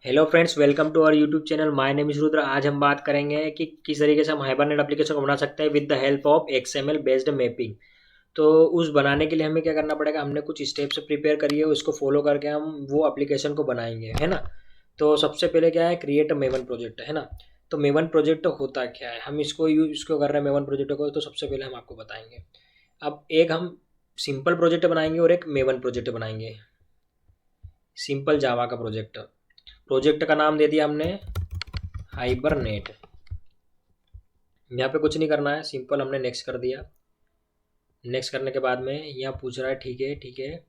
Hello friends, welcome to our YouTube channel. My name is Rudra. आज हम बात करेंगे कि किस तरीके से हम हाइबरनेट एप्लीकेशन को बना सकते हैं with the help of XML based mapping. तो उस बनाने के लिए हमें क्या करना पड़ेगा, हमने कुछ स्टेप्स प्रिपेयर करी है, उसको फॉलो करके हम वो एप्लीकेशन को बनाएंगे, है ना। तो सबसे पहले क्या है, क्रिएट अ मेवन प्रोजेक्ट, है ना। तो मेवन प्रोजेक्ट होता क्या है, हम इसको कर रहे हैं मेवन प्रोजेक्ट को, तो सबसे पहले हम आपको बताएंगे। अब एक हम सिंपल प्रोजेक्ट बनाएंगे और एक मेवन प्रोजेक्ट बनाएंगे। सिंपल जावा का प्रोजेक्ट, प्रोजेक्ट का नाम दे दिया हमने हाइबरनेट। यहाँ पे कुछ नहीं करना है, सिंपल हमने नेक्स्ट कर दिया। नेक्स्ट करने के बाद में यहाँ पूछ रहा है ठीक है ठीक है,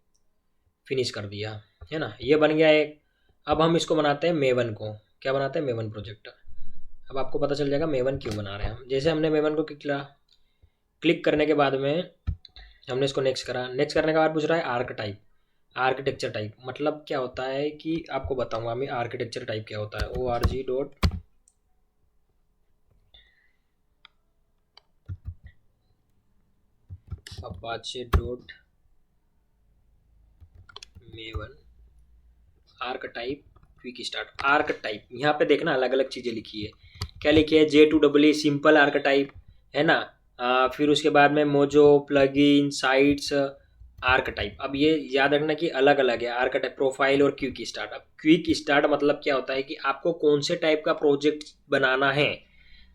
फिनिश कर दिया, है ना। ये बन गया एक। अब हम इसको बनाते हैं मेवन को। क्या बनाते हैं, मेवन प्रोजेक्ट। अब आपको पता चल जाएगा मेवन क्यों बना रहे हैं हम। जैसे हमने मेवन को क्लिक करने के बाद में हमने इसको नेक्स्ट करा। नेक्स्ट करने के बाद पूछ रहा है आर्क टाइप, आर्किटेक्चर टाइप। मतलब क्या होता है कि आपको बताऊंगा मैं आर्किटेक्चर टाइप क्या होता है। org dot Apache dot maven arc type quick start. Arc type यहाँ पे देखना अलग अलग चीज़ें लिखी है। क्या लिखी है, J2EE सिंपल आर्क टाइप, है ना। फिर उसके बाद में mojo plugin sites arc type. अब ये याद रखना कि अलग अलग है आर्क टाइप, प्रोफाइल और क्विक स्टार्ट। अब क्विक स्टार्ट मतलब क्या होता है कि आपको कौन से टाइप का प्रोजेक्ट बनाना है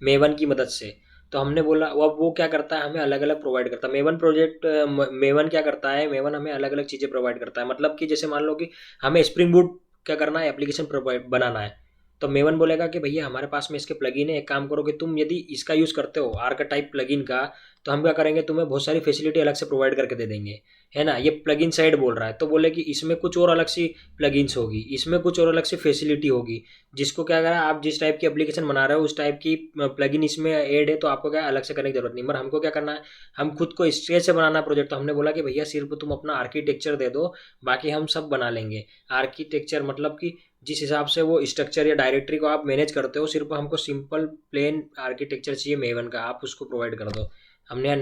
मेवन की मदद से। तो हमने बोला अब वो क्या करता है, हमें अलग अलग प्रोवाइड करता है मेवन प्रोजेक्ट। मेवन क्या करता है, मेवन हमें अलग अलग चीज़ें प्रोवाइड करता है। मतलब कि जैसे मान लो कि हमें स्प्रिंग बूट क्या करना है, एप्लीकेशन प्रोवाइड बनाना है। तो मेवन बोलेगा कि भैया हमारे पास में इसके प्लगइन है, एक काम करो कि तुम यदि इसका यूज़ करते हो आर्क टाइप प्लगइन का, तो हम क्या करेंगे, तुम्हें बहुत सारी फैसिलिटी अलग से प्रोवाइड करके दे देंगे, है ना। ये प्लगइन साइड बोल रहा है, तो बोले कि इसमें कुछ और अलग सी प्लगइन्स होगी, इसमें कुछ और अलग सी फैसिलिटी होगी, जिसको क्या करा, आप जिस टाइप की एप्लीकेशन बना रहे हो उस टाइप की प्लगइन इसमें ऐड है, तो आपको क्या अलग से करने की जरूरत नहीं। मगर हमको क्या करना है, हम खुद को स्ट्रेच से बनाना प्रोजेक्ट। तो हमने बोला कि भैया सिर्फ तुम अपना आर्किटेक्चर दे दो, बाकी हम सब बना लेंगे। आर्किटेक्चर मतलब कि जिस हिसाब से वो स्ट्रक्चर या डायरेक्टरी को आप मैनेज करते हो, सिर्फ हमको सिंपल प्लेन आर्किटेक्चर चाहिए मेवन का, आप उसको प्रोवाइड कर दो। हमने यहाँ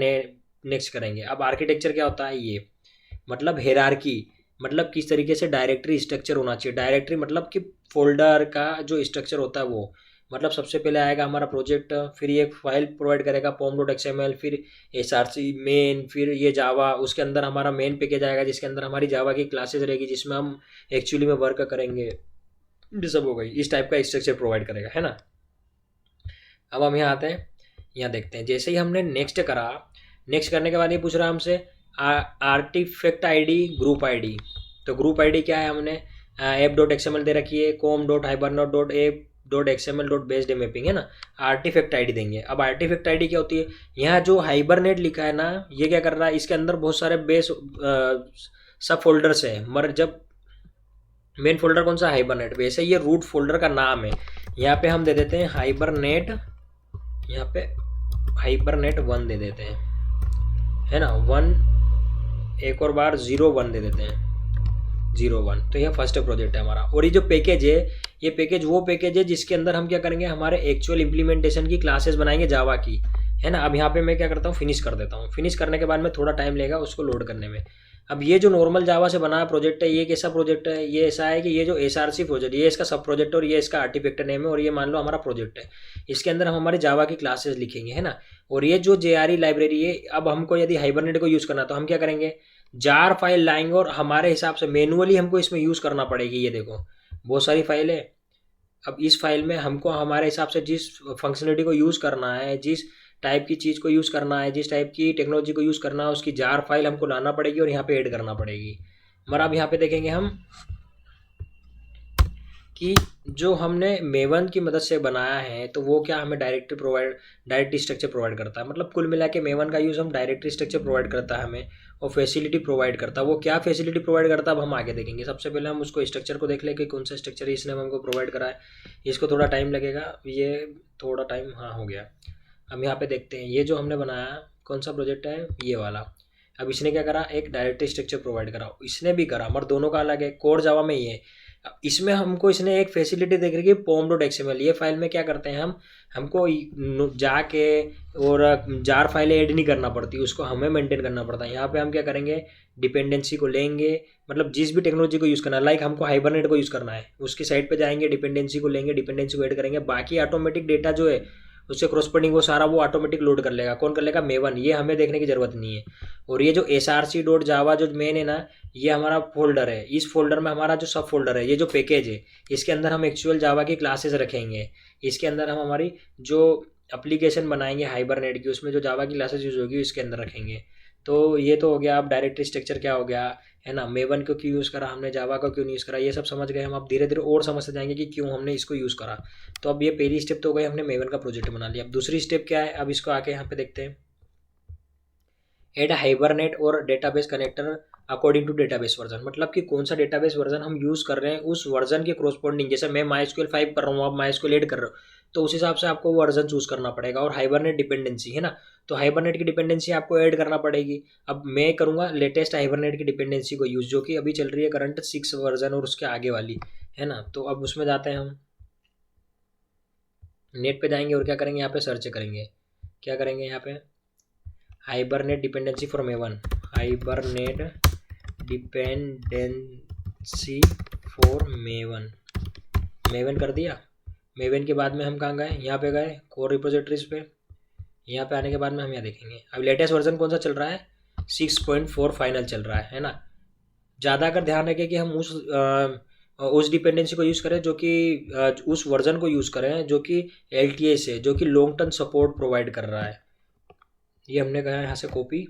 नेक्स्ट करेंगे। अब आर्किटेक्चर क्या होता है, ये मतलब हेरारकी, मतलब किस तरीके से डायरेक्टरी स्ट्रक्चर होना चाहिए। डायरेक्टरी मतलब कि फोल्डर का जो स्ट्रक्चर होता है वो, मतलब सबसे पहले आएगा हमारा प्रोजेक्ट, फिर ये एक फाइल प्रोवाइड करेगा pom.xml, फिर src मेन, फिर ये जावा, उसके अंदर हमारा मेन पैकेज आएगा जिसके अंदर हमारी जावा की क्लासेस रहेगी जिसमें हम एक्चुअली में वर्क करेंगे। ये सब हो गई, इस टाइप का स्ट्रक्चर प्रोवाइड करेगा, है ना। अब हम यहाँ आते हैं, यहाँ देखते हैं। जैसे ही हमने नेक्स्ट करा, नेक्स्ट करने के बाद ये पूछ रहा है हमसे आर्टिफैक्ट आईडी ग्रुप आईडी। तो ग्रुप आईडी क्या है, हमने app.xml दे रखी है, com.hibernate.app.xml.based मैपिंग, है ना। आर्टिफैक्ट आईडी देंगे। अब आर्टिफैक्ट आईडी क्या होती है, यहाँ जो हाइबरनेट लिखा है ना, ये क्या कर रहा है, इसके अंदर बहुत सारे बेस सब फोल्डर्स है। मगर जब मेन फोल्डर कौन सा, हाइबरनेट, वैसे ये रूट फोल्डर का नाम है। यहाँ पे हम दे देते हैं हाइबरनेट, यहाँ पे हाइबरनेट 1 दे देते हैं, है ना। 1, एक और बार 01 दे देते हैं, 01। तो यह फर्स्ट प्रोजेक्ट है हमारा। और ये जो पैकेज है, ये पैकेज वो पैकेज है जिसके अंदर हम क्या करेंगे, हमारे एक्चुअल इंप्लीमेंटेशन की क्लासेस बनाएंगे जावा की, है ना। अब यहाँ पे मैं क्या करता हूँ, फिनिश कर देता हूँ। फिनिश करने के बाद में थोड़ा टाइम लगेगा उसको लोड करने में। अब ये जो नॉर्मल जावा से बना प्रोजेक्ट है, ये कैसा प्रोजेक्ट है, ये ऐसा है कि ये जो SRC प्रोजेक्ट, ये इसका सब प्रोजेक्ट और ये इसका आर्टिफैक्ट नेम है, और ये मान लो हमारा प्रोजेक्ट है। इसके अंदर हम हमारे जावा की क्लासेस लिखेंगे, है ना। और ये जो JRE लाइब्रेरी है, अब हमको यदि हाइबरनेट को यूज़ करना तो हम क्या करेंगे, जार फाइल लाएंगे और हमारे हिसाब से मैनुअली हमको इसमें यूज़ करना पड़ेगी। ये देखो बहुत सारी फाइल है। अब इस फाइल में हमको हमारे हिसाब से जिस फंक्शनलिटी को यूज़ करना है, जिस टाइप की चीज़ को यूज़ करना है, जिस टाइप की टेक्नोलॉजी को यूज़ करना है, उसकी जार फाइल हमको लाना पड़ेगी और यहाँ पे ऐड करना पड़ेगी। मगर अब यहाँ पे देखेंगे हम कि जो हमने मेवन की मदद से बनाया है, तो वो क्या हमें डायरेक्टरी स्ट्रक्चर प्रोवाइड करता है। मतलब कुल मिला के मेवन का यूज़ हम डायरेक्टरी स्ट्रक्चर प्रोवाइड करता है हमें, और फैसिलिटी प्रोवाइड करता है। वो क्या फैसिलिटी प्रोवाइड करता है अब हम आगे देखेंगे। सबसे पहले हम उसको स्ट्रक्चर को देख लें कि कौन सा स्ट्रक्चर इसने हमको प्रोवाइड करा है। इसको थोड़ा टाइम लगेगा, ये थोड़ा टाइम, हाँ हो गया। हम यहाँ पे देखते हैं, ये जो हमने बनाया कौन सा प्रोजेक्ट है, ये वाला। अब इसने क्या करा, एक डायरेक्टरी स्ट्रक्चर प्रोवाइड करा, इसने भी करा, मगर दोनों का अलग है। कोर जावा में ये, इसमें हमको इसने एक फैसिलिटी देख रही है pom.xml। ये फाइल में क्या करते हैं हम, हमको जाके और जार फाइलें ऐड नहीं करना पड़ती, उसको हमें मेंटेन करना पड़ता है। यहाँ पे हम क्या करेंगे, डिपेंडेंसी को लेंगे, मतलब जिस भी टेक्नोलॉजी को यूज़ करना है, लाइक हमको हाइबरनेट को यूज़ करना है, उसकी साइड पे जाएंगे, डिपेंडेंसी को लेंगे, डिपेंडेंसी को ऐड करेंगे, बाकी ऑटोमेटिक डेटा जो है उससे क्रॉसपॉन्डिंग वो सारा वो ऑटोमेटिक लोड कर लेगा। कौन कर लेगा? मेवन। ये हमें देखने की जरूरत नहीं है। और ये जो src.java जो मेन है ना, ये हमारा फोल्डर है। इस फोल्डर में हमारा जो सब फोल्डर है, ये जो पैकेज है, इसके अंदर हम एक्चुअल जावा की क्लासेस रखेंगे। इसके अंदर हम हमारी जो एप्लीकेशन बनाएंगे हाइबरनेट की, उसमें जो जावा की क्लासेस यूज होगी इसके अंदर रखेंगे। तो ये तो हो गया। अब डायरेक्टरी स्ट्रक्चर क्या हो गया, है ना, मेवन को क्यों यूज़ करा हमने, जावा को क्यों नहीं यूज़ करा, ये सब समझ गए हम। अब धीरे धीरे और समझते जाएंगे कि क्यों हमने इसको यूज़ करा। तो अब ये पहली स्टेप तो हो गई, हमने मेवन का प्रोजेक्ट बना लिया। अब दूसरी स्टेप क्या है, अब इसको आके यहाँ पे देखते हैं। एड हाइबरनेट और database connector according to database version, मतलब कि कौन सा डेटाबेस वर्जन हम यूज़ कर रहे हैं उस वर्जन के कोरस्पॉन्डिंग। जैसे मैं MySQL 5 कर रहा हूँ, आप MySQL 8 कर रहे हो, तो उस हिसाब से आपको वर्जन चूज करना पड़ेगा। और हाइबरनेट डिपेंडेंसी है ना, तो हाइबरनेट की डिपेंडेंसी आपको ऐड करना पड़ेगी। अब मैं करूँगा लेटेस्ट हाइबरनेट की डिपेंडेंसी को यूज़, जो कि अभी चल रही है करंट 6 वर्जन और उसके आगे वाली, है ना। तो अब उसमें जाते हैं हम, नेट पे जाएंगे और क्या करेंगे, यहाँ पे सर्च करेंगे। क्या करेंगे यहाँ पे, hibernate dependency for maven, hibernate dependency for maven, maven कर दिया। मेवन के बाद में हम कहाँ गए, यहाँ पे गए कोर रिपोजिटरीज पे। यहाँ पे आने के बाद में हम यहाँ देखेंगे अब लेटेस्ट वर्जन कौन सा चल रहा है, 6.4 फाइनल चल रहा है ना। ज़्यादा अगर ध्यान रखें कि हम उस डिपेंडेंसी को यूज़ करें जो कि उस वर्जन को यूज़ करें जो कि LTS है, जो कि लॉन्ग टर्म सपोर्ट प्रोवाइड कर रहा है। ये हमने कहा यहाँ से कॉपी,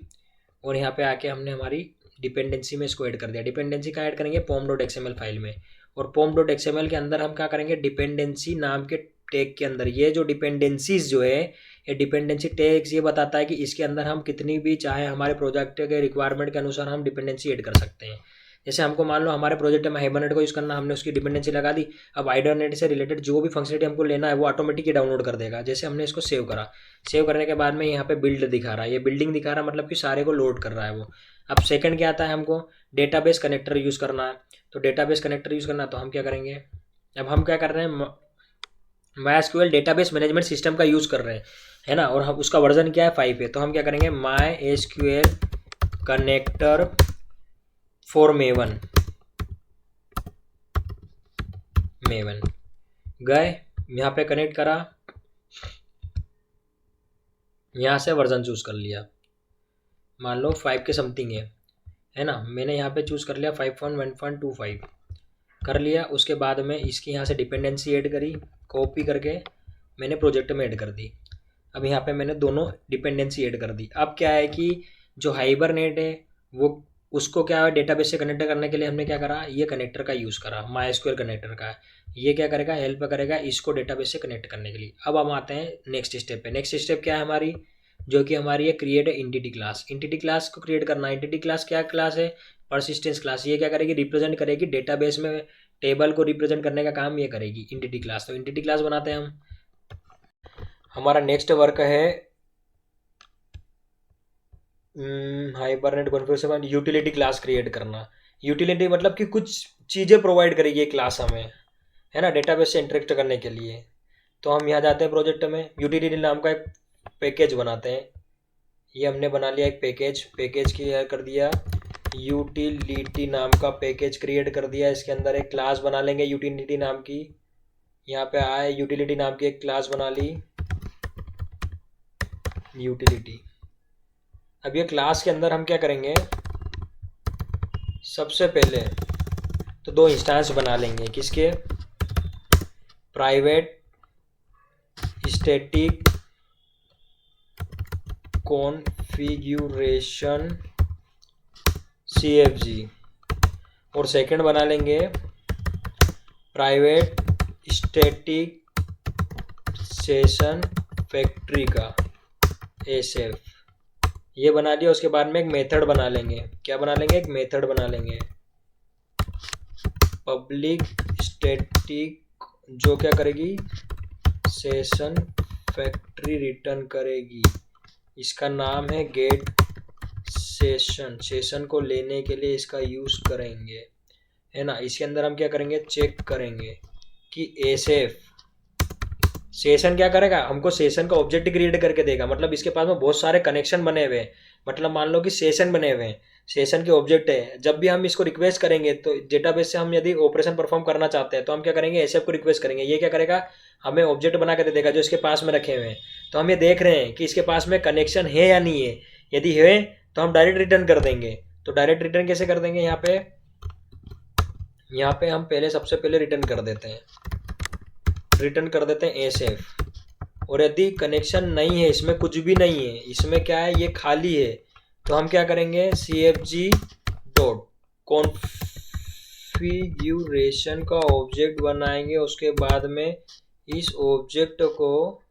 और यहाँ पे आके हमने हमारी डिपेंडेंसी में इसको ऐड कर दिया। डिपेंडेंसी कहाँ ऐड करेंगे, pom.xml फाइल में। और pom.xml के अंदर हम क्या करेंगे, डिपेंडेंसी नाम के टैग के अंदर ये जो डिपेंडेंसीज जो है, ये डिपेंडेंसी टैग्स ये बताता है कि इसके अंदर हम कितनी भी चाहे हमारे प्रोजेक्ट के रिक्वायरमेंट के अनुसार हम डिपेंडेंसी ऐड कर सकते हैं। जैसे हमको मान लो हमारे प्रोजेक्ट में हाइबरनेट को यूज़ करना, हमने उसकी डिपेंडेंसी लगा दी। अब हाइबरनेट से रिलेटेड जो भी फंक्शनलिटी हमको लेना है वो ऑटोमेटिक ही डाउनलोड कर देगा। जैसे हमने इसको सेव करा, सेव करने के बाद में यहाँ पे बिल्ड दिखा रहा है, ये बिल्डिंग दिखा रहा है, मतलब कि सारे को लोड कर रहा है वो। अब सेकंड क्या आता है, हमको डेटाबेस कनेक्टर यूज़ करना है। तो डेटाबेस कनेक्टर यूज़ करना, तो हम क्या करेंगे, अब हम क्या कर रहे हैं, MySQL डेटाबेस मैनेजमेंट सिस्टम का यूज़ कर रहे हैं, है ना। और हम उसका वर्जन क्या है, 5 है। तो हम क्या करेंगे, MySQL connector for maven, maven गए, यहाँ पे कनेक्ट करा, यहाँ से वर्जन चूज़ कर लिया, मान लो 5 के समथिंग है ना। मैंने यहाँ पे चूज़ कर लिया 5.1.25 कर लिया। उसके बाद में इसकी यहाँ से डिपेंडेंसी ऐड करी, कॉपी करके मैंने प्रोजेक्ट में ऐड कर दी। अब यहाँ पे मैंने दोनों डिपेंडेंसी ऐड कर दी। अब क्या है कि जो हाइबरनेट है वो, उसको क्या है, डेटाबेस से कनेक्ट करने के लिए हमने क्या करा, ये कनेक्टर का यूज़ करा, MySQL कनेक्टर का। ये क्या करेगा, हेल्प करेगा इसको डेटाबेस से कनेक्ट करने के लिए। अब हम आते हैं नेक्स्ट स्टेप पे। नेक्स्ट स्टेप क्या है हमारी, जो कि हमारी है create entity class. Entity class को क्रिएट करना। एंटिटी क्लास क्या क्लास है, परसिस्टेंस क्लास। ये क्या करेगी, रिप्रेजेंट करेगी डेटाबेस में, टेबल को रिप्रेजेंट करने का काम ये करेगी एंटिटी क्लास। तो एंटिटी क्लास बनाते हैं हम। हमारा नेक्स्ट वर्क है hibernate configuration, utility class create करना। यूटिलिटी मतलब कि कुछ चीज़ें प्रोवाइड करेगी ये क्लास हमें, है ना, डेटाबेस से इंटरेक्ट करने के लिए। तो हम यहाँ जाते हैं प्रोजेक्ट में, यूटिलिटी नाम का एक पैकेज बनाते हैं। ये हमने बना लिया एक पैकेज, पैकेज क्रिएट कर दिया, यूटिलिटी नाम का पैकेज क्रिएट कर दिया। इसके अंदर एक क्लास बना लेंगे यूटिलिटी नाम की। यहाँ पे आए, यूटिलिटी नाम की एक क्लास बना ली, यूटिलिटी। अब ये क्लास के अंदर हम क्या करेंगे, सबसे पहले तो 2 इंस्टेंस बना लेंगे। किसके, प्राइवेट स्टैटिक कॉन्फ़िगरेशन CFG, और सेकंड बना लेंगे प्राइवेट स्टैटिक सेशन फैक्ट्री का SF। ये बना लिया। उसके बाद में एक मेथड बना लेंगे। क्या बना लेंगे, एक मेथड बना लेंगे, पब्लिक स्टैटिक, जो क्या करेगी, सेशन फैक्ट्री रिटर्न करेगी। इसका नाम है गेट सेशन। सेशन को लेने के लिए इसका यूज़ करेंगे, है ना। इसके अंदर हम क्या करेंगे, चेक करेंगे कि SF सेशन क्या करेगा, हमको सेशन का ऑब्जेक्ट क्रिएट करके देगा। मतलब इसके पास में बहुत सारे कनेक्शन बने हुए हैं, मतलब मान लो कि सेशन बने हुए हैं, सेशन के ऑब्जेक्ट है, जब भी हम इसको रिक्वेस्ट करेंगे तो डेटाबेस से हम यदि ऑपरेशन परफॉर्म करना चाहते हैं तो हम क्या करेंगे, एसएफ को रिक्वेस्ट करेंगे, ये क्या करेगा, हमें ऑब्जेक्ट बना के दे देगा जो इसके पास में रखे हुए हैं। तो हम ये देख रहे हैं कि इसके पास में कनेक्शन है या नहीं है, यदि है तो हम डायरेक्ट रिटर्न कर देंगे। तो डायरेक्ट रिटर्न कैसे कर देंगे, यहाँ पे हम पहले सबसे पहले रिटर्न कर देते हैं एसएफ। और यदि कनेक्शन नहीं है, इसमें कुछ भी नहीं है, इसमें क्या है, ये खाली है, तो हम क्या करेंगे, cfg डॉट कॉन्फ़िगरेशन का ऑब्जेक्ट बनाएंगे। उसके बाद में इस ऑब्जेक्ट को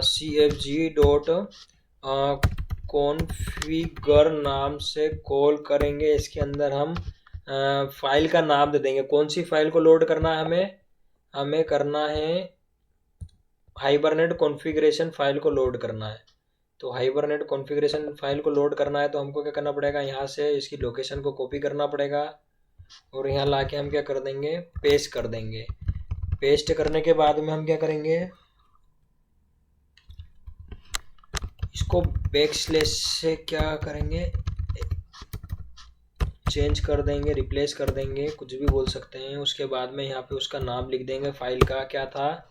cfg डॉट कॉन्फ़िगर नाम से कॉल करेंगे। इसके अंदर हम फाइल का नाम दे देंगे। कौन सी फाइल को लोड करना है, हमें करना है हाइबरनेट कॉन्फ़िगरेशन फाइल को लोड करना है। तो हाइबरनेट कॉन्फ़िगरेशन फाइल को लोड करना है तो हमको क्या करना पड़ेगा, यहाँ से इसकी लोकेशन को कॉपी करना पड़ेगा और यहाँ लाके हम क्या कर देंगे, पेस्ट कर देंगे। पेस्ट करने के बाद में हम क्या करेंगे, इसको बैकस्लैश से क्या करेंगे, चेंज कर देंगे, रिप्लेस कर देंगे, कुछ भी बोल सकते हैं। उसके बाद में यहाँ पे उसका नाम लिख देंगे, फाइल का क्या था,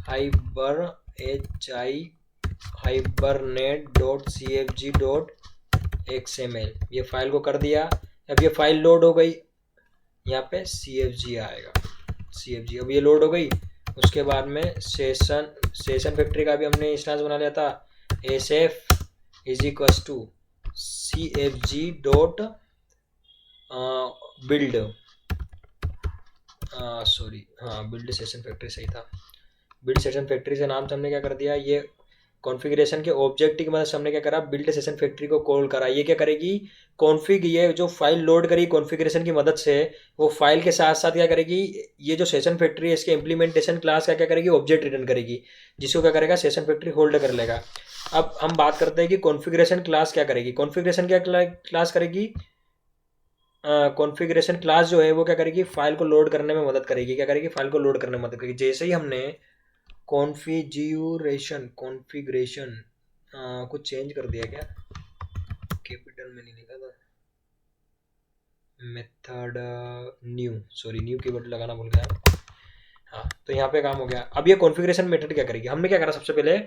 hibernate.cfg.xml। ये फाइल को कर दिया। अब ये फाइल लोड हो गई, यहाँ पे cfg आएगा, cfg अब ये लोड हो गई। उसके बाद में सेशन फैक्ट्री का भी हमने इंस्टेंस बना लिया था, sf is equals to cfg dot build, build session factory सही था। बिल्ड सेशन फैक्ट्री से नाम से हमने क्या कर दिया, ये कॉन्फ़िगरेशन के ऑब्जेक्ट की मदद से हमने क्या करा, बिल्ड सेशन फैक्ट्री को कॉल करा। ये क्या करेगी, कॉन्फ़िग, ये जो फाइल लोड करी कॉन्फ़िगरेशन की मदद से, वो फाइल के साथ साथ क्या करेगी, ये जो सेशन फैक्ट्री है इसके इम्प्लीमेंटेशन क्लास का क्या करेगी, ऑब्जेक्ट रिटर्न करेगी, जिसको क्या करेगा, सेशन फैक्ट्री होल्ड कर लेगा। अब हम बात करते हैं कि कॉन्फ़िगरेशन क्लास क्या करेगी। कॉन्फ़िगरेशन क्या क्लास करेगी, कॉन्फ़िगरेशन क्लास जो है वो क्या करेगी, फाइल को लोड करने में मदद करेगी। क्या करेगी, फाइल को लोड करने में मदद करेगी। जैसे ही हमने कॉन्फ़िगरेशन कुछ चेंज कर दिया, क्या कैपिटल में नहीं लिखा था, मेथड न्यू कीवर्ड लगाना भूल गया। हाँ, तो यहाँ पे काम हो गया। अब ये कॉन्फ़िगरेशन मेथड क्या करेगी, हमने क्या करा, सबसे पहले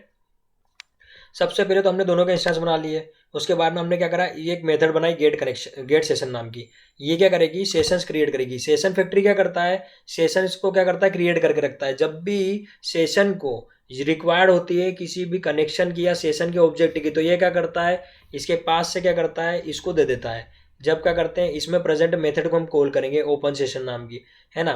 तो हमने दोनों के इंस्टेंस बना लिए। उसके बाद में हमने क्या करा, ये एक मेथड बनाई गेट सेशन नाम की। ये क्या करेगी, सेशंस क्रिएट करेगी। सेशन फैक्ट्री क्या करता है, सेशन को क्या करता है, क्रिएट करके रखता है। जब भी सेशन को रिक्वायर्ड होती है किसी भी कनेक्शन की या सेशन के ऑब्जेक्ट की, तो ये क्या करता है, इसके पास से क्या करता है, इसको दे देता है। जब क्या करते हैं, इसमें प्रेजेंट मेथड को हम कॉल करेंगे ओपन सेशन नाम की, है ना।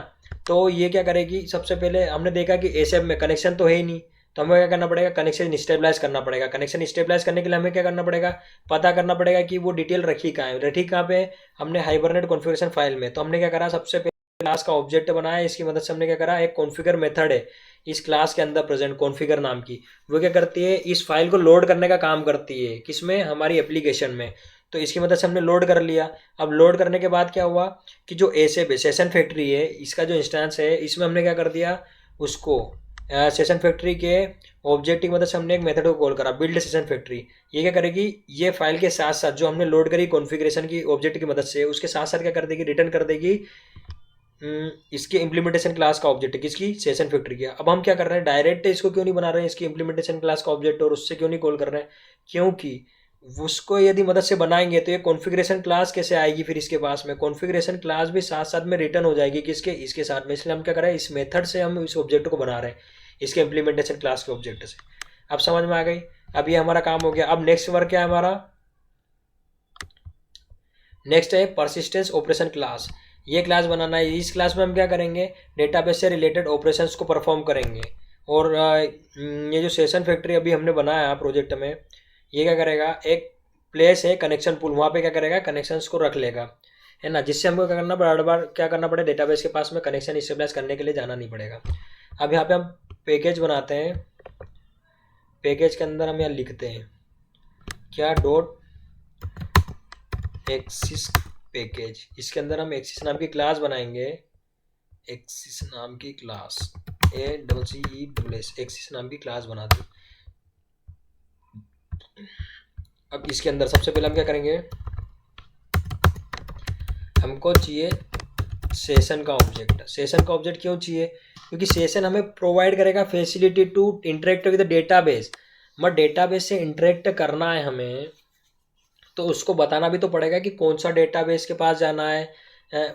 तो ये क्या करेगी, सबसे पहले हमने देखा कि एसएफ में कनेक्शन तो है ही नहीं, तो हमें क्या करना पड़ेगा, कनेक्शन स्टेबलाइज करना पड़ेगा। कनेक्शन स्टेबलाइज करने के लिए हमें क्या करना पड़ेगा, पता करना पड़ेगा कि वो डिटेल रखी कहाँ है, रखी कहाँ पे, हमने हाइबरनेट कॉन्फ़िगरेशन फाइल में। तो हमने क्या करा, सबसे पहले क्लास का ऑब्जेक्ट बनाया। इसकी मदद से हमने क्या करा, एक कॉन्फ़िगर मेथड है इस क्लास के अंदर प्रेजेंट, कॉन्फ़िगर नाम की। वो क्या करती है, इस फाइल को लोड करने का काम करती है, किसमें, हमारी एप्लीकेशन में। तो इसकी मदद से हमने लोड कर लिया। अब लोड करने के बाद क्या हुआ कि जो सेशन फैक्ट्री है, इसका जो इंस्टेंस है, इसमें हमने क्या कर दिया, उसको सेशन फैक्ट्री के ऑब्जेक्ट की मदद से हमने एक मेथड को कॉल करा, बिल्ड सेशन फैक्ट्री। ये क्या करेगी, ये फाइल के साथ साथ जो हमने लोड करी कॉन्फ़िगरेशन की ऑब्जेक्ट की मदद से, उसके साथ साथ क्या कर देगी, रिटर्न कर देगी इसके इम्प्लीमेंटेशन क्लास का ऑब्जेक्ट, किसकी, सेशन फैक्ट्री की। अब हम क्या कर रहे हैं, डायरेक्ट इसको क्यों नहीं बना रहे हैं, इसकी इम्प्लीमेंटेशन क्लास का ऑब्जेक्ट, और उससे क्यों नहीं कॉल कर रहे हैं, क्योंकि उसको यदि मदद से बनाएंगे तो ये कॉन्फ़िगरेशन क्लास कैसे आएगी फिर इसके पास में, कॉन्फ़िगरेशन क्लास भी साथ साथ में रिटर्न हो जाएगी, किसके, इसके साथ में। इसलिए हम क्या कर रहे हैं, इस मेथड से हम इस ऑब्जेक्ट को बना रहे हैं, इसके इम्प्लीमेंटेशन क्लास के ऑब्जेक्ट से। अब समझ में आ गई। अब ये हमारा काम हो गया। अब नेक्स्ट वर्क क्या है हमारा, नेक्स्ट है परसिस्टेंस ऑपरेशन क्लास। ये क्लास बनाना है। इस क्लास में हम क्या करेंगे, डेटाबेस से रिलेटेड ऑपरेशंस को परफॉर्म करेंगे। और ये जो सेशन फैक्ट्री अभी हमने बनाया प्रोजेक्ट में, ये क्या करेगा, एक प्लेस है कनेक्शन पुल, वहाँ पे क्या करेगा, कनेक्शंस को रख लेगा, है ना, जिससे हमको क्या करना, बार बार क्या करना पड़े, डेटाबेस के पास में कनेक्शन स्टेबलाइज करने के लिए जाना नहीं पड़ेगा। अब यहाँ पे हम पैकेज बनाते हैं। पैकेज के अंदर हम यहाँ लिखते हैं क्या, डॉट एक्सिस पैकेज। इसके अंदर हम एक्सिस नाम की क्लास बनाएंगे, एक्सिस नाम की क्लास, ACCESS एक्सिस नाम की क्लास बना दी। अब इसके अंदर सबसे पहले हम क्या करेंगे, हमको चाहिए सेशन का ऑब्जेक्ट। सेशन का ऑब्जेक्ट क्यों चाहिए, क्योंकि सेशन हमें प्रोवाइड करेगा facility to interact with database. मगर डेटाबेस से इंटरेक्ट करना है हमें, तो उसको बताना भी तो पड़ेगा कि कौन सा डेटाबेस के पास जाना है,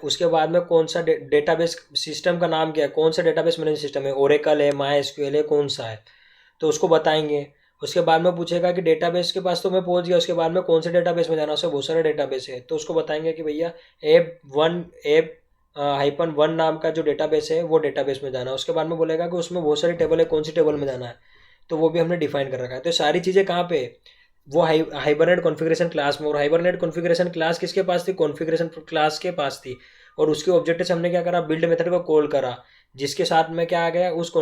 उसके बाद में कौन सा डेटाबेस सिस्टम का नाम क्या है, कौन सा डेटाबेस मैनेजमेंट सिस्टम है, ओरेकल है, माई एसक्यूएल है, कौन सा है, तो उसको बताएंगे। उसके बाद में पूछेगा कि डेटाबेस के पास तो मैं पहुंच गया, उसके बाद में कौन से डेटाबेस में जाना है, उससे बहुत सारे डेटाबेस है, तो उसको बताएंगे कि भैया एप 1 नाम का जो डेटाबेस है वो डेटाबेस में जाना है। उसके बाद में बोलेगा कि उसमें बहुत सारी टेबल है, कौन सी टेबल में जाना है, तो वो भी हमने डिफाइन कर रखा है। तो सारी चीज़ें कहाँ पे, वो हाइबरनेट कॉन्फ़िगरेशन क्लास में। और हाइबरनेट कॉन्फ़िगरेशन क्लास किसके पास थी, कॉन्फ़िगरेशन क्लास के पास थी। और उसके ऑब्जेक्ट से हमने क्या करा, बिल्ड मेथड को कॉल करा, जिसके साथ में क्या आ गया, उस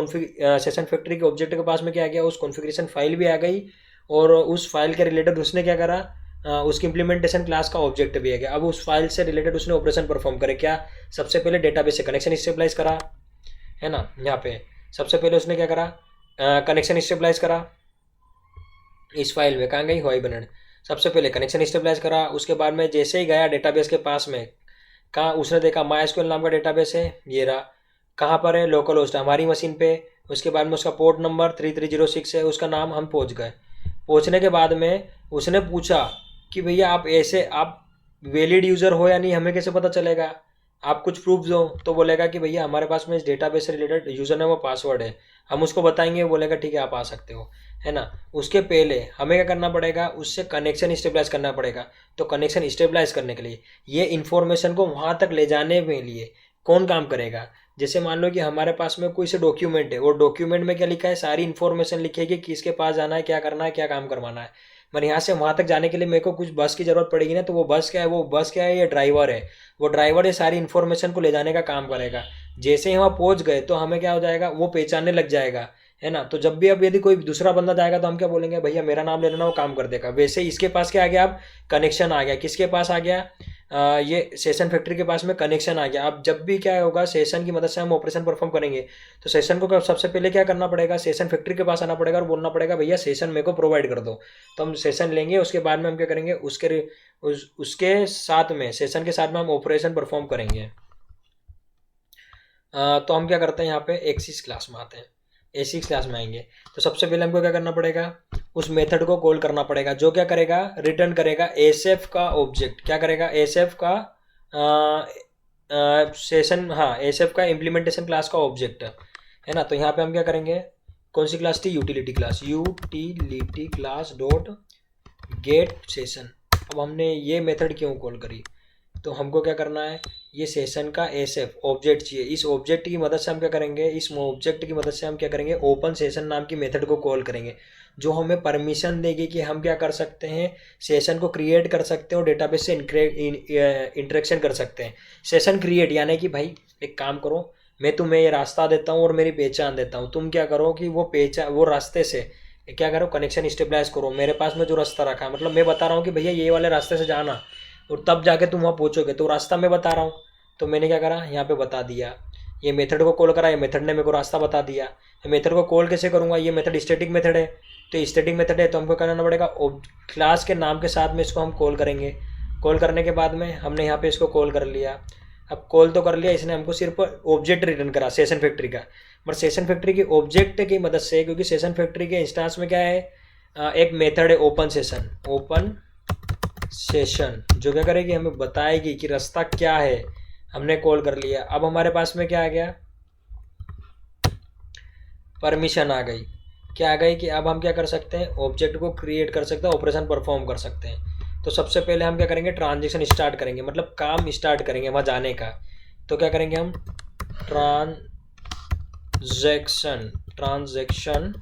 सेशन फैक्ट्री के ऑब्जेक्ट के पास में क्या आ गया, उस कॉन्फ़िगरेशन फाइल भी आ गई। और उस फाइल के रिलेटेड उसने क्या करा, उसकी इम्प्लीमेंटेशन क्लास का ऑब्जेक्ट भी आ गया। अब उस फाइल से रिलेटेड उसने ऑपरेशन परफॉर्म करे, क्या, सबसे पहले डेटाबेस से कनेक्शन स्टेबलाइज करा, है ना। यहाँ पे सबसे पहले उसने क्या करा, कनेक्शन स्टेबलाइज करा। इस फाइल में कहाँ गई, हाइबरनेट, सबसे पहले कनेक्शन स्टेबलाइज करा। उसके बाद में जैसे ही गया डेटाबेस के पास में, कहाँ उसने देखा माई नाम का डेटाबेस है, ये रहा, कहाँ पर है, लोकल होस्ट हमारी मशीन पे। उसके बाद में उसका पोर्ट नंबर 3306 है, उसका नाम, हम पहुँच गए। पहुँचने के बाद में उसने पूछा कि भैया आप ऐसे आप वैलिड यूज़र हो या नहीं, हमें कैसे पता चलेगा, आप कुछ प्रूफ दो। तो बोलेगा कि भैया हमारे पास में इस डेटाबेस से रिलेटेड यूज़र नेम और पासवर्ड है, हम उसको बताएंगे, बोलेगा ठीक है आप आ सकते हो, है ना। उसके पहले हमें क्या करना पड़ेगा, उससे कनेक्शन स्टेबलाइज करना पड़ेगा। तो कनेक्शन स्टेबलाइज करने के लिए, ये इन्फॉर्मेशन को वहाँ तक ले जाने के लिए कौन काम करेगा, जैसे मान लो कि हमारे पास में कोई से डॉक्यूमेंट है, वो डॉक्यूमेंट में क्या लिखा है, सारी इन्फॉर्मेशन लिखी है कि किसके पास जाना है, क्या करना है, क्या काम करवाना है। मगर यहाँ से वहाँ तक जाने के लिए मेरे को कुछ बस की ज़रूरत पड़ेगी ना, तो वो बस क्या है, वो बस क्या है, ये ड्राइवर है। वो ड्राइवर ये सारी इन्फॉर्मेशन को ले जाने का काम करेगा। जैसे ही वहाँ पहुँच गए तो हमें क्या हो जाएगा, वो पहचानने लग जाएगा, है ना। तो जब भी अब यदि कोई दूसरा बंदा जाएगा तो हम क्या बोलेंगे, भैया मेरा नाम ले लेना, वो काम कर देगा। वैसे ही इसके पास क्या आ गया, अब कनेक्शन आ गया, किसके पास आ गया, ये सेशन फैक्ट्री के पास में कनेक्शन आ गया। अब जब भी क्या होगा, सेशन की मदद से हम ऑपरेशन परफॉर्म करेंगे, तो सेशन को सबसे पहले क्या करना पड़ेगा, सेशन फैक्ट्री के पास आना पड़ेगा और बोलना पड़ेगा भैया सेशन मेरे को प्रोवाइड कर दो। तो हम सेशन लेंगे, उसके बाद में हम क्या करेंगे, उसके साथ में, सेशन के साथ में हम ऑपरेशन परफॉर्म करेंगे। तो हम क्या करते हैं, यहाँ पे एक्सिस क्लास में आते हैं, एक्सिस क्लास में आएंगे। तो सबसे पहले हमको क्या करना पड़ेगा, उस मेथड को कॉल करना पड़ेगा, जो क्या करेगा, रिटर्न करेगा एसएफ का ऑब्जेक्ट। क्या करेगा, एसएफ का सेशन, हाँ एसएफ का इम्प्लीमेंटेशन क्लास का ऑब्जेक्ट, है ना। तो यहाँ पे हम क्या करेंगे, कौन सी क्लास थी, utility class, utility class dot gate session. अब हमने ये मेथड क्यों कॉल करी, तो हमको क्या करना है, ये सेशन का एसएफ ऑब्जेक्ट चाहिए। इस ऑब्जेक्ट की मदद से हम क्या करेंगे, इस ऑब्जेक्ट की मदद से हम क्या करेंगे, ओपन सेशन नाम की मेथड को कॉल करेंगे, जो हमें परमिशन देगी कि हम क्या कर सकते हैं, सेशन को क्रिएट कर सकते हैं और डेटाबेस से इंटरेक्शन कर सकते हैं। सेशन क्रिएट यानी कि भाई एक काम करो, मैं तुम्हें ये रास्ता देता हूँ और मेरी पहचान देता हूँ, तुम क्या करो कि वो रास्ते से क्या करो, कनेक्शन स्टेबलाइज करो। मेरे पास में जो रास्ता रखा है, मतलब मैं बता रहा हूँ कि भैया ये वाले रास्ते से जाना, और तब जाके तुम वहाँ पहुँचोगे, तो रास्ता मैं बता रहा हूँ। तो मैंने क्या करा, यहाँ पे बता दिया, ये मेथड को कॉल करा, ये मेथड ने मेरे को रास्ता बता दिया। मेथड को कॉल कैसे करूँगा, ये मेथड स्टैटिक मेथड है, तो स्टैटिक मेथड है तो हमको करना पड़ेगा क्लास के नाम के साथ में इसको हम कॉल करेंगे। कॉल करने के बाद में हमने यहाँ पे इसको कॉल कर लिया। अब कॉल तो कर लिया, इसने हमको सिर्फ ऑब्जेक्ट रिटर्न करा सेशन फैक्ट्री का। बट सेशन फैक्ट्री की ऑब्जेक्ट की मदद से, क्योंकि सेशन फैक्ट्री के इंस्टांस में क्या है, एक मेथड है ओपन सेशन, ओपन सेशन, जो क्या करेगी, हमें बताएगी कि रास्ता क्या है। हमने कॉल कर लिया, अब हमारे पास में क्या आ गया, परमिशन आ गई। क्या आ गई कि अब हम क्या कर सकते हैं, ऑब्जेक्ट को क्रिएट कर सकते हैं, ऑपरेशन परफॉर्म कर सकते हैं। तो सबसे पहले हम क्या करेंगे, ट्रांजेक्शन स्टार्ट करेंगे, मतलब काम स्टार्ट करेंगे वहाँ जाने का। तो क्या करेंगे हम, ट्रांजेक्शन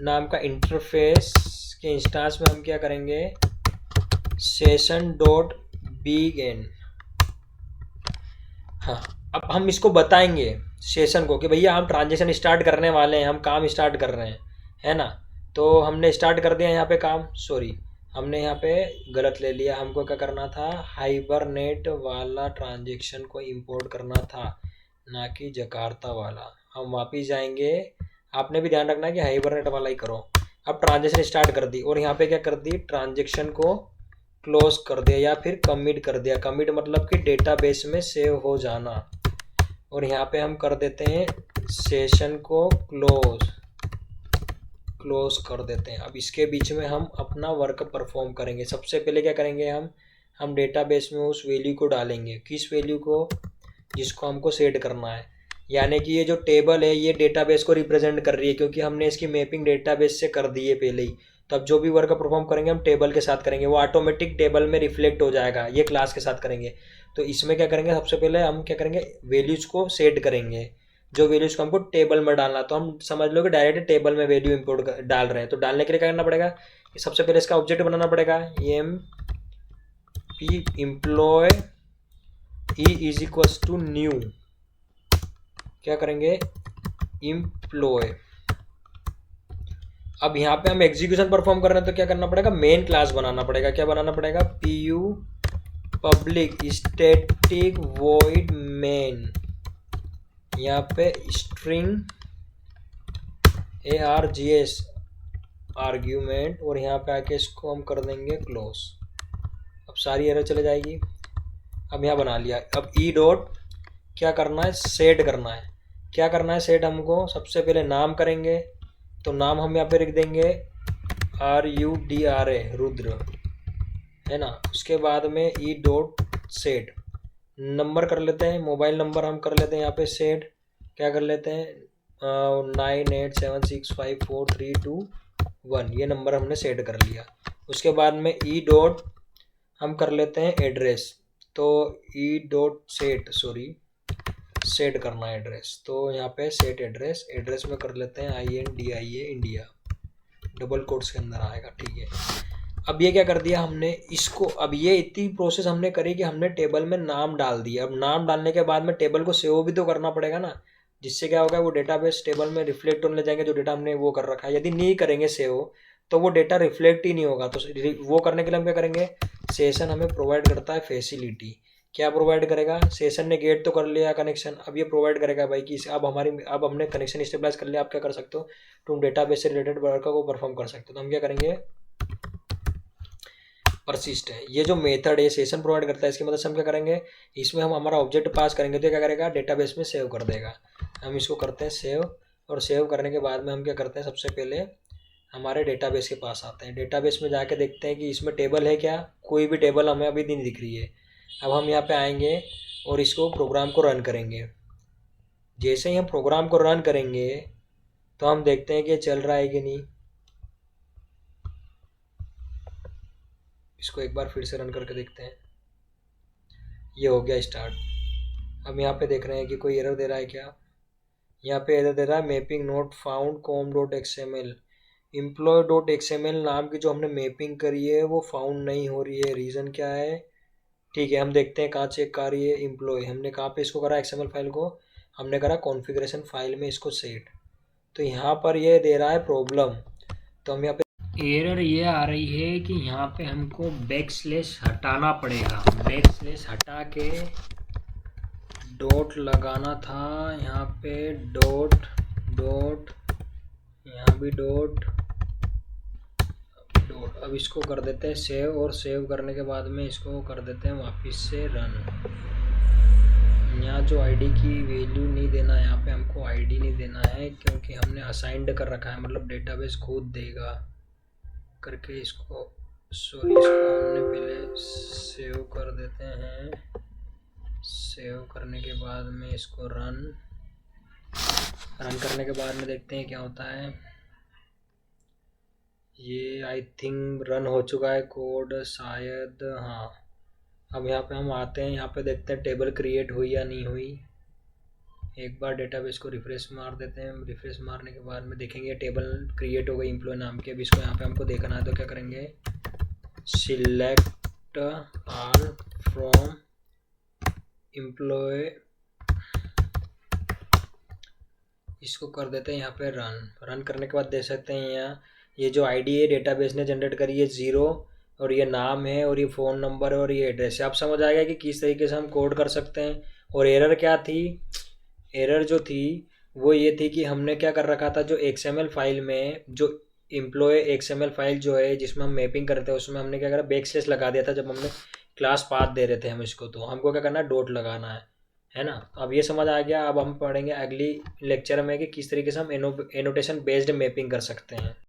नाम का इंटरफेस के इंस्टांस में हम क्या करेंगे, सेशन डॉट बिगिन। हाँ, अब हम इसको बताएंगे सेशन को कि भैया हम ट्रांजेक्शन स्टार्ट करने वाले हैं, हम काम स्टार्ट कर रहे हैं, है ना। तो हमने स्टार्ट कर दिया यहाँ पे काम, सॉरी हमने यहाँ पे गलत ले लिया। हमको क्या करना था, हाइबरनेट वाला ट्रांजेक्शन को इंपोर्ट करना था, ना कि जकार्ता वाला। हम वापिस जाएंगे, आपने भी ध्यान रखना है कि हाइबरनेट वाला ही करो। अब ट्रांजेक्शन स्टार्ट कर दी और यहाँ पे क्या कर दी, ट्रांजेक्शन को क्लोज कर दिया या फिर कमिट कर दिया। कमिट मतलब कि डेटाबेस में सेव हो जाना। और यहाँ पे हम कर देते हैं सेशन को क्लोज कर देते हैं। अब इसके बीच में हम अपना वर्क परफॉर्म करेंगे। सबसे पहले क्या करेंगे, हम डेटाबेस में उस वैल्यू को डालेंगे। किस वैल्यू को, जिसको हमको सेट करना है। यानी कि ये जो टेबल है ये डेटाबेस को रिप्रेजेंट कर रही है, क्योंकि हमने इसकी मैपिंग डेटाबेस से कर दी है पहले ही। तो अब जो भी वर्क परफॉर्म करेंगे हम टेबल के साथ करेंगे, वो ऑटोमेटिक टेबल में रिफ्लेक्ट हो जाएगा, ये क्लास के साथ करेंगे। तो इसमें क्या करेंगे, सबसे पहले हम क्या करेंगे, वैल्यूज को सेट करेंगे। जो वैल्यूज को हमको टेबल में डालना, तो हम समझ लो कि डायरेक्ट टेबल में वैल्यू इंपोर्ट डाल रहे हैं। तो डालने के लिए क्या करना पड़ेगा, सबसे पहले इसका ऑब्जेक्ट बनाना पड़ेगा। M P employee is equals to new, क्या करेंगे, एम्प्लॉय। अब यहाँ पे हम एग्जीक्यूशन परफॉर्म कर रहे हैं तो क्या करना पड़ेगा, मेन क्लास बनाना पड़ेगा। क्या बनाना पड़ेगा, P U public static void main, यहाँ पे स्ट्रिंग ARGS आर्ग्यूमेंट, और यहाँ पे आके इसको हम कर देंगे क्लोज। अब सारी एरर चले जाएगी। अब यहाँ बना लिया। अब ई डॉट क्या करना है, सेट करना है। क्या करना है सेट, हमको सबसे पहले नाम करेंगे। तो नाम हम यहाँ पे लिख देंगे RUDRA रुद्र, है ना। उसके बाद में ई डॉट सेट नंबर कर लेते हैं, मोबाइल नंबर हम कर लेते हैं यहाँ पे सेट। क्या कर लेते हैं, 98765432 ये नंबर हमने सेट कर लिया। उसके बाद में ई डॉट हम कर लेते हैं एड्रेस। तो ई डॉट सेट करना है एड्रेस। तो यहाँ पे सेट एड्रेस में कर लेते हैं INDIA इंडिया, डबल कोट्स के अंदर आएगा, ठीक है। अब ये क्या कर दिया हमने इसको, अब ये इतनी प्रोसेस हमने करी कि हमने टेबल में नाम डाल दिया। अब नाम डालने के बाद में टेबल को सेव भी तो करना पड़ेगा ना, जिससे क्या होगा, वो डेटाबेस टेबल में रिफ्लेक्ट होने जाएंगे जो डेटा हमने वो कर रखा है। यदि नहीं करेंगे सेव तो वो डेटा रिफ्लेक्ट ही नहीं होगा। तो वो करने के लिए हम क्या करेंगे, सेशन हमें प्रोवाइड करता है फैसिलिटी। क्या प्रोवाइड करेगा, सेशन ने गेट तो कर लिया कनेक्शन, अब ये प्रोवाइड करेगा भाई कि अब हमने कनेक्शन स्टेबलाइज कर लिया। आप क्या कर सकते हो, तुम डेटाबेस से रिलेटेड वर्क को परफॉर्म कर सकते हो। तो हम क्या करेंगे, परसिस्ट है ये जो मेथड है सेशन प्रोवाइड करता है, इसकी मदद से हम क्या करेंगे, इसमें हम हमारा ऑब्जेक्ट पास करेंगे तो क्या करेगा, डेटाबेस में सेव कर देगा। हम इसको करते हैं सेव, और सेव करने के बाद में हम क्या करते हैं, सबसे पहले हमारे डेटाबेस के पास आते हैं। डेटाबेस में जाके देखते हैं कि इसमें टेबल है क्या, कोई भी टेबल हमें अभी नहीं दिख रही है। अब हम यहाँ पे आएंगे और इसको प्रोग्राम को रन करेंगे। जैसे ही हम प्रोग्राम को रन करेंगे तो हम देखते हैं कि चल रहा है कि नहीं। इसको एक बार फिर से रन करके देखते हैं। ये हो गया स्टार्ट। अब यहाँ पे देख रहे हैं कि कोई एरर दे रहा है क्या, यहाँ पे एरर दे रहा है mapping not found com.xml। employee.xml नाम की जो हमने मैपिंग करी है वो फाउंड नहीं हो रही है। रीज़न क्या है, ठीक है, हम देखते हैं कहाँ चेक कर रही है। एम्प्लॉय हमने कहाँ पे इसको करा, XML फाइल को हमने करा कॉन्फ़िगरेशन फाइल में इसको सेट। तो यहाँ पर ये दे रहा है प्रॉब्लम। तो हम यहाँ पे एरर ये आ रही है कि यहाँ पे हमको बैकस्लैश हटाना पड़ेगा। बैकस्लैश हटा के डॉट लगाना था, यहाँ पे डॉट, यहाँ भी डॉट। अब इसको कर देते हैं सेव, और सेव करने के बाद में इसको कर देते हैं वापस से रन। यहाँ जो आईडी की वैल्यू नहीं देना है, यहाँ पे हमको आईडी नहीं देना है क्योंकि हमने असाइंड कर रखा है, मतलब डेटाबेस खुद देगा करके। इसको हमने पहले सेव कर देते हैं। सेव करने के बाद में इसको रन करने के बाद में देखते हैं क्या होता है। ये आई थिंक रन हो चुका है कोड शायद, हाँ। अब यहाँ पे हम आते हैं, यहाँ पे देखते हैं टेबल क्रिएट हुई या नहीं हुई। एक बार डेटाबेस को रिफ्रेश मार देते हैं। रिफ्रेश मारने के बाद में देखेंगे टेबल क्रिएट हो गई एम्प्लॉय नाम की। अब इसको यहाँ पे हमको देखना है तो क्या करेंगे, सिलेक्ट ऑल फ्रॉम एम्प्लॉय, इसको कर देते हैं यहाँ पे रन करने के बाद देख सकते हैं यहाँ ये जो आईडी है डेटाबेस ने जनरेट करी है 0, और ये नाम है, और ये फ़ोन नंबर है, और ये एड्रेस है। आप समझ आएगा कि किस तरीके से हम कोड कर सकते हैं। और एरर क्या थी, एरर जो थी वो ये थी कि हमने क्या कर रखा था, जो XML फाइल में जो एम्प्लॉय XML फाइल जो है जिसमें हम मैपिंग करते हैं उसमें हमने क्या करा, बैक स्लैश लगा दिया था जब हमने क्लास पाथ दे रहे थे हम इसको, तो हमको क्या करना है, डॉट लगाना है ना। अब ये समझ आ गया। अब हम पढ़ेंगे अगली लेक्चर में कि किस तरीके से हम एनोटेशन बेस्ड मैपिंग कर सकते हैं।